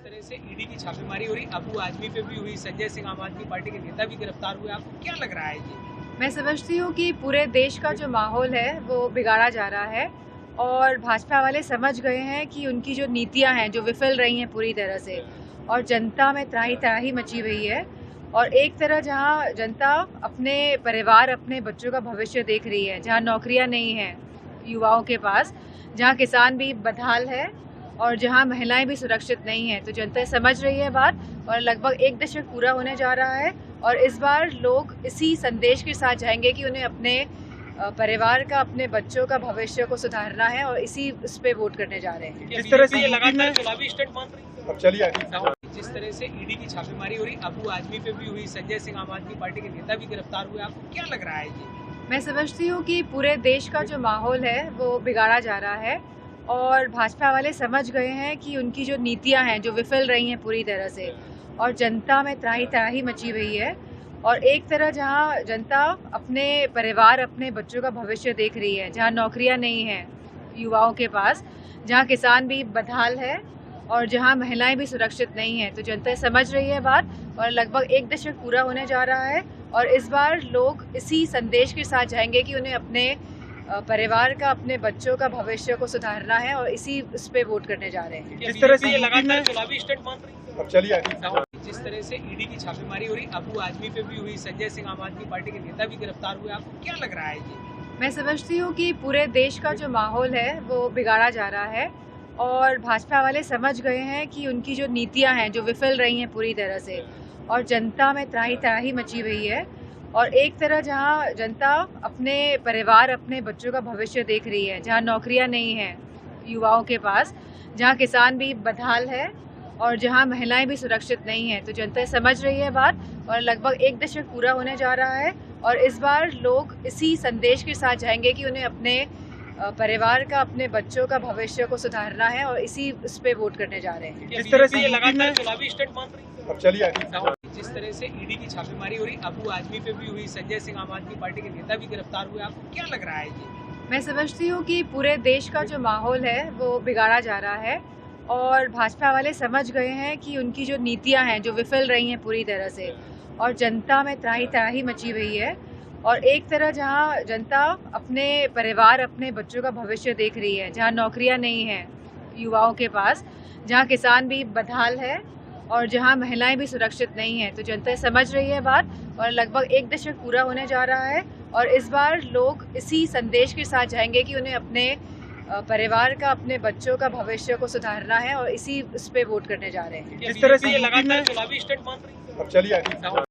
तरह से ईडी की छापेमारी हो रही, अबू आजमी पे भी हुई, संजय सिंह आम आदमी पार्टी के नेता भी गिरफ्तार हुए, आपको क्या लग रहा है ये? मैं समझती हूँ कि पूरे देश का जो माहौल है वो बिगाड़ा जा रहा है और भाजपा वाले समझ गए हैं कि उनकी जो नीतियाँ हैं जो विफल रही हैं पूरी तरह से, और जनता में त्राही त्राही मची हुई है। और एक तरह जहाँ जनता अपने परिवार, अपने बच्चों का भविष्य देख रही है, जहाँ नौकरियाँ नहीं हैं युवाओं के पास, जहाँ किसान भी बदहाल है और जहाँ महिलाएं भी सुरक्षित नहीं हैं, तो जनता समझ रही है बात। और लगभग 1 दशक पूरा होने जा रहा है और इस बार लोग इसी संदेश के साथ जाएंगे कि उन्हें अपने परिवार का, अपने बच्चों का भविष्य को सुधारना है और इस पे वोट करने जा रहे हैं। जिस तरह से ये लगातार चुनावी स्टेट मान रही है, अब चलिए जिस तरह से ईडी की छापेमारी हो रही, अबू आजमी पे भी हुई, संजय सिंह आम आदमी पार्टी के नेता भी गिरफ्तार हुए, आपको क्या लग रहा है ये? मैं समझती हूँ कि पूरे देश का जो माहौल है वो बिगाड़ा जा रहा है और भाजपा वाले समझ गए हैं कि उनकी जो नीतियाँ हैं जो विफल रही हैं पूरी तरह से, और जनता में त्राही त्राही मची हुई है। और एक तरह जहाँ जनता अपने परिवार, अपने बच्चों का भविष्य देख रही है, जहाँ नौकरियाँ नहीं हैं युवाओं के पास, जहाँ किसान भी बदहाल है और जहाँ महिलाएं भी सुरक्षित नहीं हैं, तो जनता समझ रही है बात। और लगभग 1 दशक पूरा होने जा रहा है और इस बार लोग इसी संदेश के साथ जाएंगे कि उन्हें अपने परिवार का, अपने बच्चों का भविष्य को सुधारना है और इस पे वोट करने जा रहे हैं। जिस तरह से ये लगातार चुनावी स्टेट मान रही है, अब चलिए जिस तरह से ईडी की छापेमारी हो रही, अबू आजमी पे भी हुई, संजय सिंह आम आदमी पार्टी के नेता भी गिरफ्तार हुए, आपको क्या लग रहा है ये? मैं समझती हूँ कि पूरे देश का जो माहौल है वो बिगाड़ा जा रहा है और भाजपा वाले समझ गए हैं कि उनकी जो नीतियाँ हैं जो विफल रही हैं पूरी तरह से, और जनता में त्राही त्राही मची हुई है। और एक तरह जहाँ जनता अपने परिवार, अपने बच्चों का भविष्य देख रही है, जहाँ नौकरियाँ नहीं हैं युवाओं के पास, जहाँ किसान भी बदहाल है और जहाँ महिलाएं भी सुरक्षित नहीं हैं, तो जनता समझ रही है बात। और लगभग 1 दशक पूरा होने जा रहा है और इस बार लोग इसी संदेश के साथ जाएंगे कि उन्हें अपने परिवार का, अपने बच्चों का भविष्य को सुधारना है और इस पे वोट करने जा रहे हैं। जिस तरह से ये लगातार चुनावी स्टेट मान रही है, अब चलिए जिस तरह से ईडी की छापेमारी हो रही, अबू आजमी पे भी हुई, संजय सिंह आम आदमी पार्टी के नेता भी गिरफ्तार हुए, आपको क्या लग रहा है ये? मैं समझती हूँ कि पूरे देश का जो माहौल है वो बिगाड़ा जा रहा है और भाजपा वाले समझ गए हैं कि उनकी जो नीतियाँ हैं जो विफल रही हैं पूरी तरह से, और जनता में त्राही त्राही मची हुई है। और एक तरह जहाँ जनता अपने परिवार, अपने बच्चों का भविष्य देख रही है, जहाँ नौकरियाँ नहीं हैं युवाओं के पास, जहाँ किसान भी बदहाल है और जहाँ महिलाएं भी सुरक्षित नहीं हैं, तो जनता समझ रही है बात। और लगभग 1 दशक पूरा होने जा रहा है और इस बार लोग इसी संदेश के साथ जाएंगे कि उन्हें अपने परिवार का, अपने बच्चों का भविष्य को सुधारना है और इस पे वोट करने जा रहे हैं। जिस तरह से ये लगातार चुनावी स्टेट मान रही है, अब चलिए